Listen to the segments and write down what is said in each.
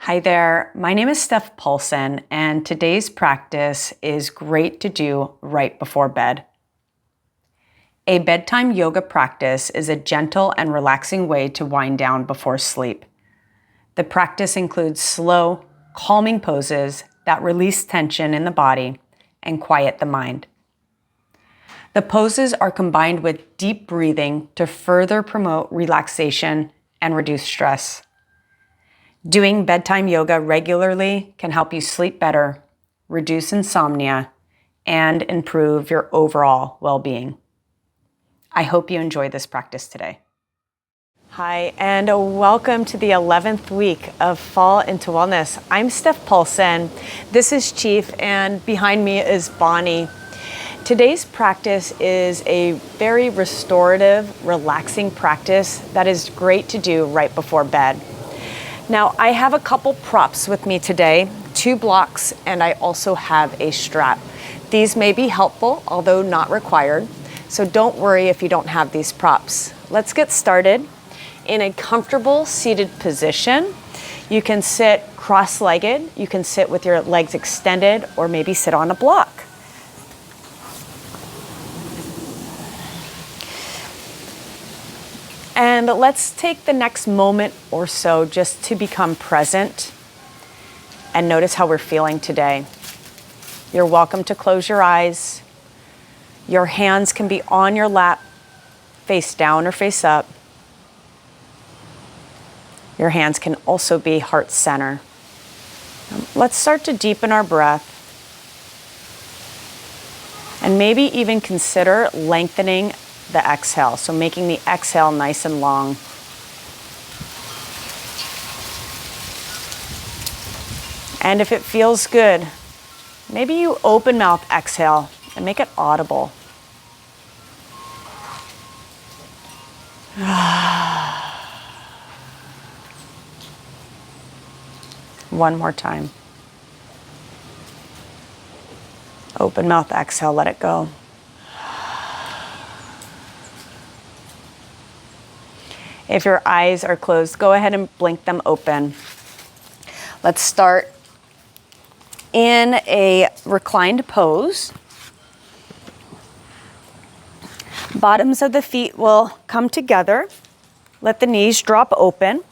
Hi there, my name is Steph Paulson, and today's practice is great to do right before bed. A bedtime yoga practice is a gentle and relaxing way to wind down before sleep. The practice includes slow, calming poses that release tension in the body and quiet the mind. The poses are combined with deep breathing to further promote relaxation and reduce stress. Doing bedtime yoga regularly can help you sleep better, reduce insomnia, and improve your overall well-being. I hope you enjoy this practice today. Hi, and welcome to the 11th week of Fall into Wellness. I'm Steph Paulson. This is Chief, and behind me is Bonnie. Today's practice is a very restorative, relaxing practice that is great to do right before bed. Now, I have a couple props with me today, 2 blocks, and I also have a strap. These may be helpful, although not required, so don't worry if you don't have these props. Let's get started. In a comfortable seated position, you can sit cross-legged, you can sit with your legs extended, or maybe sit on a block. And let's take the next moment or so just to become present and notice how we're feeling today. You're welcome to close your eyes. Your hands can be on your lap, face down or face up. Your hands can also be heart center. Let's start to deepen our breath and maybe even consider lengthening the exhale, so making the exhale nice and long. And if it feels good, maybe you open mouth exhale and make it audible. One more time. Open mouth exhale, let it go. If your eyes are closed, go ahead and blink them open. Let's start in a reclined pose. Bottoms of the feet will come together. Let the knees drop open.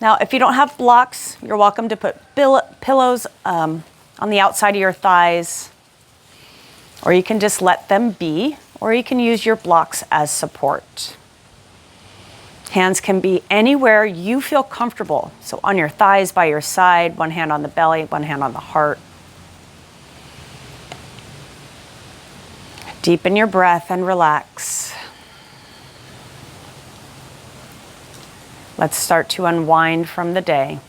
Now, if you don't have blocks, you're welcome to put pillows on the outside of your thighs, or you can just let them be, or you can use your blocks as support. Hands can be anywhere you feel comfortable. So on your thighs, by your side, one hand on the belly, one hand on the heart. Deepen your breath and relax. Let's start to unwind from the day.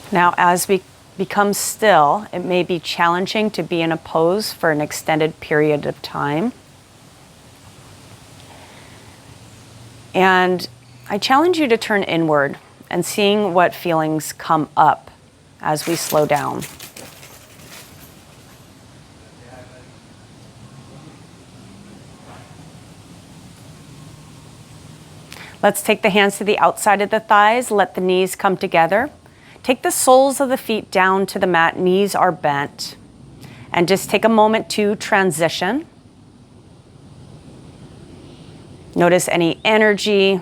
Now, as we become still, it may be challenging to be in a pose for an extended period of time. And I challenge you to turn inward and seeing what feelings come up as we slow down. Let's take the hands to the outside of the thighs, let the knees come together. Take the soles of the feet down to the mat, knees are bent. And just take a moment to transition. Notice any energy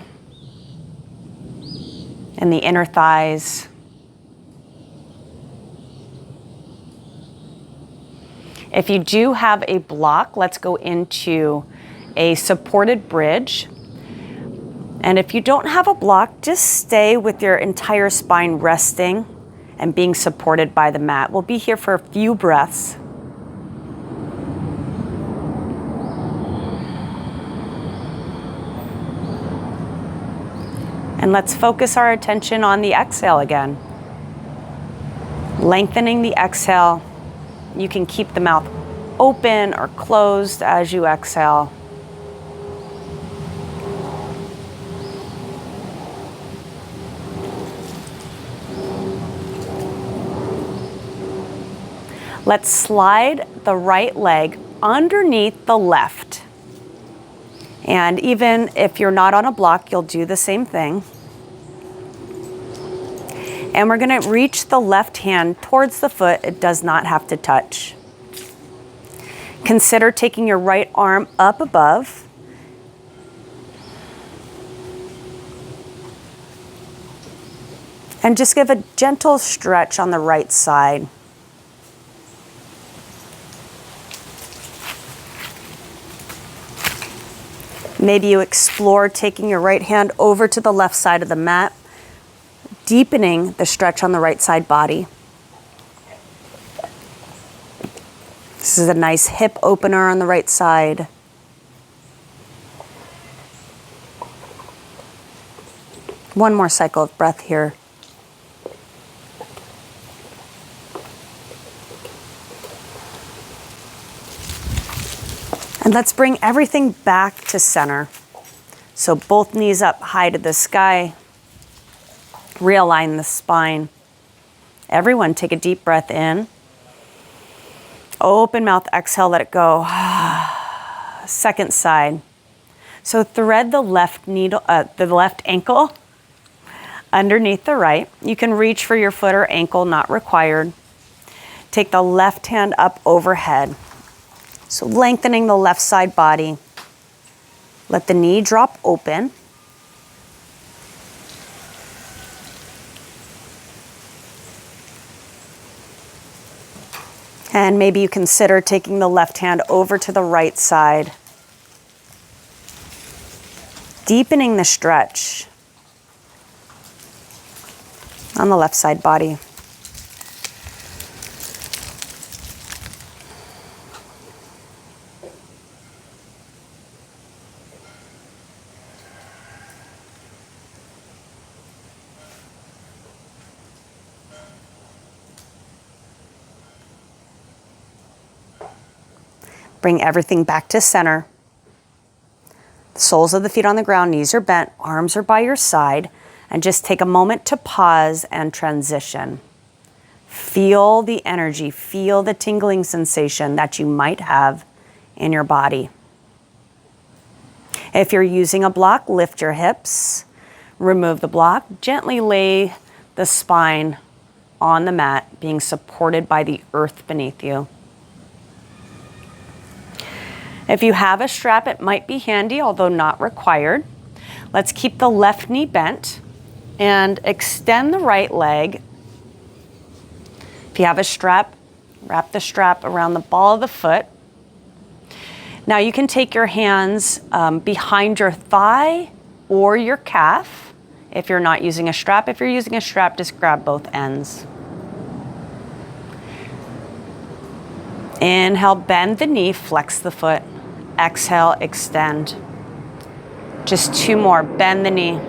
in the inner thighs. If you do have a block, let's go into a supported bridge. And if you don't have a block, just stay with your entire spine resting and being supported by the mat. We'll be here for a few breaths. And let's focus our attention on the exhale again. Lengthening the exhale. You can keep the mouth open or closed as you exhale. Let's slide the right leg underneath the left. And even if you're not on a block, you'll do the same thing. And we're going to reach the left hand towards the foot. It does not have to touch. Consider taking your right arm up above. And just give a gentle stretch on the right side. Maybe you explore taking your right hand over to the left side of the mat, deepening the stretch on the right side body. This is a nice hip opener on the right side. One more cycle of breath here. And let's bring everything back to center. So both knees up high to the sky. Realign the spine. Everyone take a deep breath in. Open mouth, exhale, let it go. Second side. So thread the left needle, the left ankle underneath the right. You can reach for your foot or ankle, not required. Take the left hand up overhead. So lengthening the left side body. Let the knee drop open. And maybe you consider taking the left hand over to the right side. Deepening the stretch on the left side body. Bring everything back to center. The soles of the feet on the ground, knees are bent, arms are by your side, and just take a moment to pause and transition. Feel the energy, feel the tingling sensation that you might have in your body. If you're using a block, lift your hips, remove the block, gently lay the spine on the mat, being supported by the earth beneath you. If you have a strap, it might be handy, although not required. Let's keep the left knee bent and extend the right leg. If you have a strap, wrap the strap around the ball of the foot. Now you can take your hands behind your thigh or your calf if you're not using a strap. If you're using a strap, just grab both ends. Inhale, bend the knee, flex the foot. Exhale, extend. Just two more, bend the knee.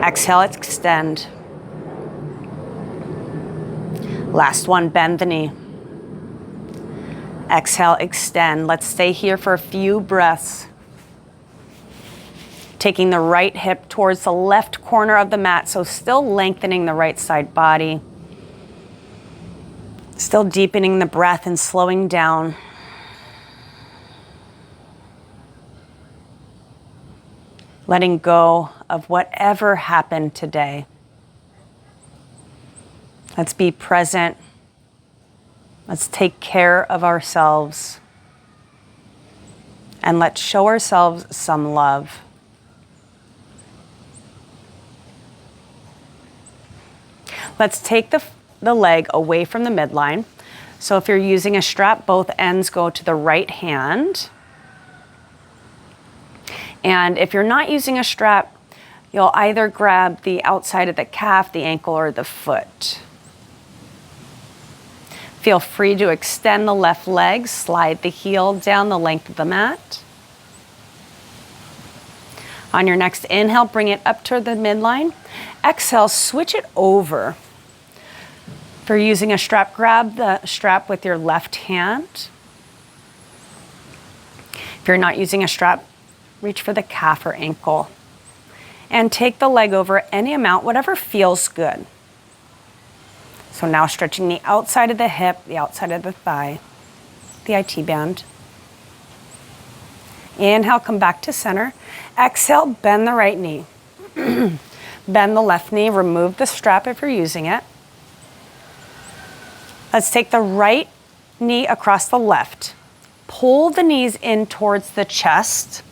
Exhale, extend. Last one, bend the knee. Exhale, extend. Let's stay here for a few breaths. Taking the right hip towards the left corner of the mat, so still lengthening the right side body. Still deepening the breath and slowing down. Letting go of whatever happened today. Let's be present. Let's take care of ourselves. And let's show ourselves some love. Let's take the leg away from the midline. So if you're using a strap, both ends go to the right hand. And if you're not using a strap, you'll either grab the outside of the calf, the ankle, or the foot. Feel free to extend the left leg, slide the heel down the length of the mat. On your next inhale, bring it up to the midline. Exhale, switch it over. If you're using a strap, grab the strap with your left hand. If you're not using a strap, reach for the calf or ankle. And take the leg over any amount, whatever feels good. So now stretching the outside of the hip, the outside of the thigh, the IT band. Inhale, come back to center. Exhale, bend the right knee. Bend the left knee, remove the strap if you're using it. Let's take the right knee across the left. Pull the knees in towards the chest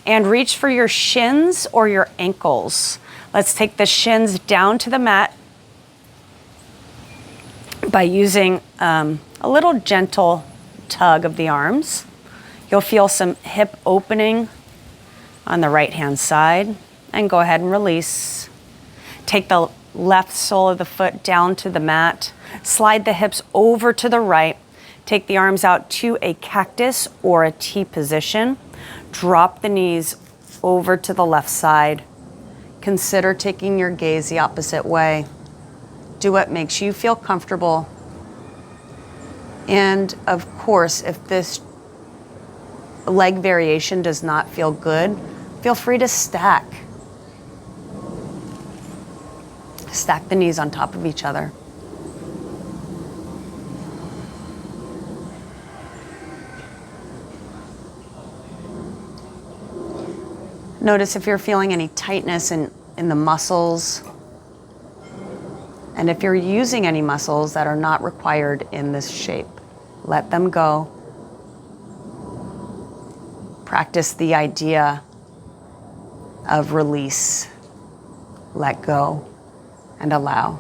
and reach for your shins or your ankles. Let's take the shins down to the mat by using a little gentle tug of the arms. You'll feel some hip opening on the right-hand side, and go ahead and release. Take the left sole of the foot down to the mat. Slide the hips over to the right. Take the arms out to a cactus or a T position. Drop the knees over to the left side. Consider taking your gaze the opposite way. Do what makes you feel comfortable. And of course, if this leg variation does not feel good, feel free to stack. Stack the knees on top of each other. Notice if you're feeling any tightness in the muscles, and if you're using any muscles that are not required in this shape, let them go. Practice the idea of release, let go, and allow.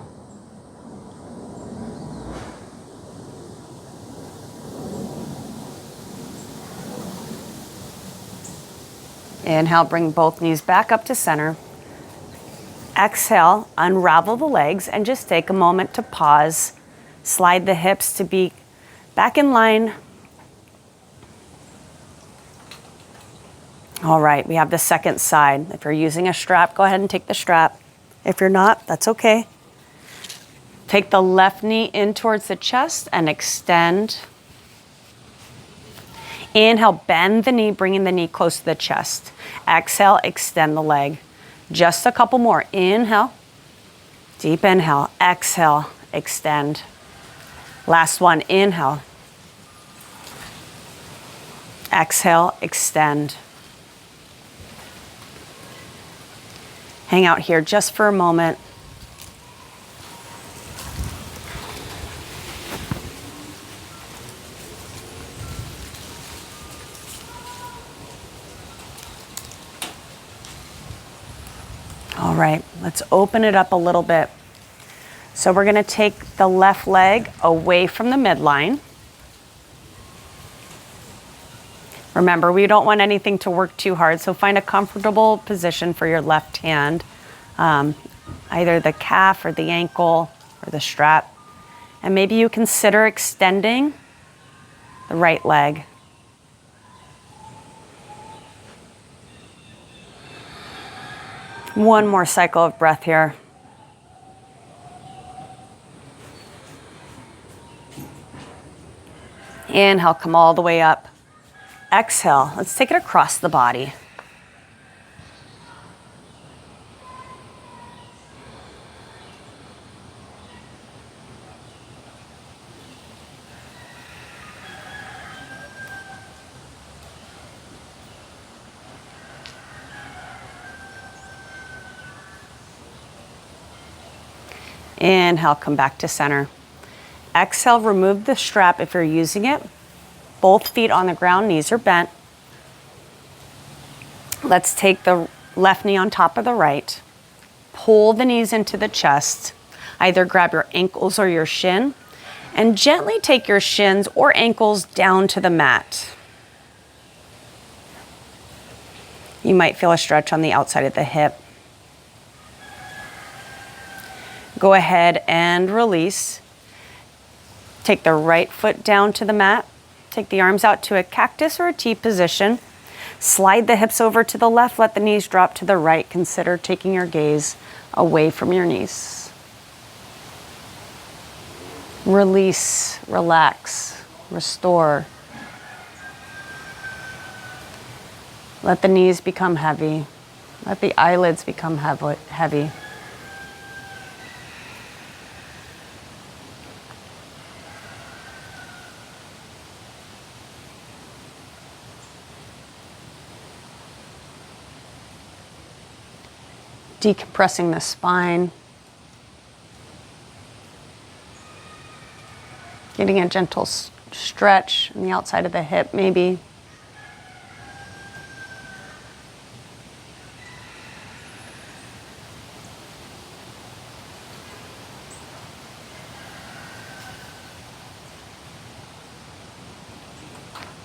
Inhale, bring both knees back up to center. Exhale, unravel the legs and just take a moment to pause. Slide the hips to be back in line. All right, we have the second side. If you're using a strap, go ahead and take the strap. If you're not, that's okay. Take the left knee in towards the chest and extend. Inhale, bend the knee, bringing the knee close to the chest. Exhale, extend the leg. Just a couple more. Inhale, deep inhale. Exhale, extend. Last one, inhale. Exhale, extend. Hang out here just for a moment. All right, let's open it up a little bit. So we're gonna take the left leg away from the midline. Remember, we don't want anything to work too hard, so find a comfortable position for your left hand, either the calf or the ankle or the strap. And maybe you consider extending the right leg. One more cycle of breath here. Inhale, come all the way up. Exhale, let's take it across the body. Inhale, come back to center. Exhale, remove the strap if you're using it. Both feet on the ground, knees are bent. Let's take the left knee on top of the right. Pull the knees into the chest. Either grab your ankles or your shin and gently take your shins or ankles down to the mat. You might feel a stretch on the outside of the hip. Go ahead and release. Take the right foot down to the mat. Take the arms out to a cactus or a T position. Slide the hips over to the left. Let the knees drop to the right. Consider taking your gaze away from your knees. Release, relax, restore. Let the knees become heavy. Let the eyelids become heavy. Decompressing the spine. Getting a gentle stretch on the outside of the hip, maybe.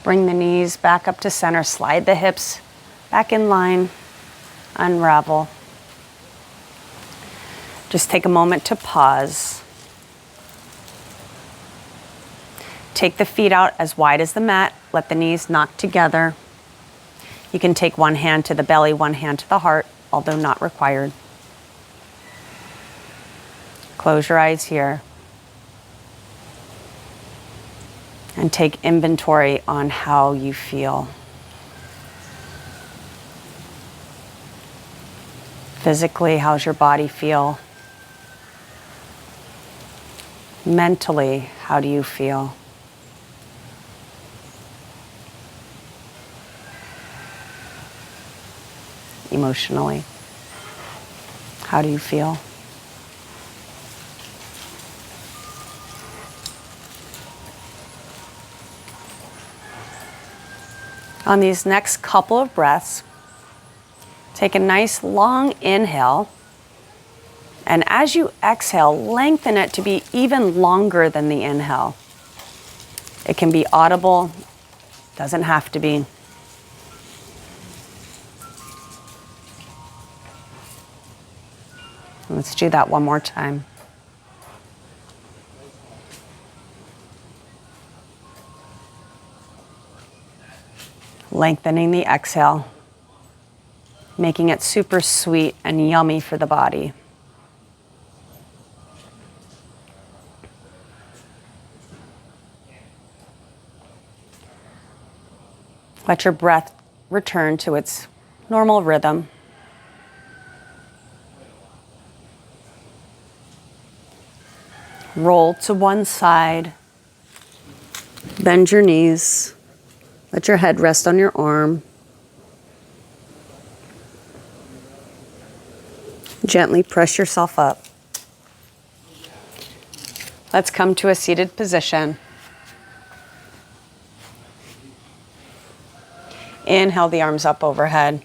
Bring the knees back up to center, slide the hips back in line, unravel. Just take a moment to pause. Take the feet out as wide as the mat, let the knees knock together. You can take one hand to the belly, one hand to the heart, although not required. Close your eyes here. And take inventory on how you feel. Physically, how's your body feel? Mentally, how do you feel? Emotionally, how do you feel? On these next couple of breaths, take a nice long inhale, and as you exhale, lengthen it to be even longer than the inhale. It can be audible, doesn't have to be. Let's do that one more time. Lengthening the exhale, making it super sweet and yummy for the body. Let your breath return to its normal rhythm. Roll to one side, bend your knees. Let your head rest on your arm. Gently press yourself up. Let's come to a seated position. Inhale the arms up overhead.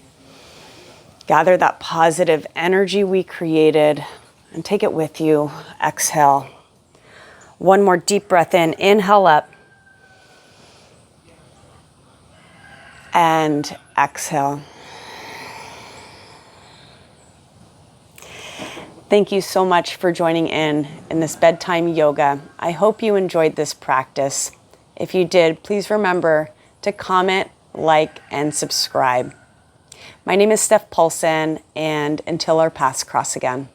Gather that positive energy we created and take it with you. Exhale. One more deep breath in. Inhale up. And exhale. Thank you so much for joining in this bedtime yoga. I hope you enjoyed this practice. If you did, please remember to comment, like, and subscribe. My name is Steph Paulsen, and until our paths cross again.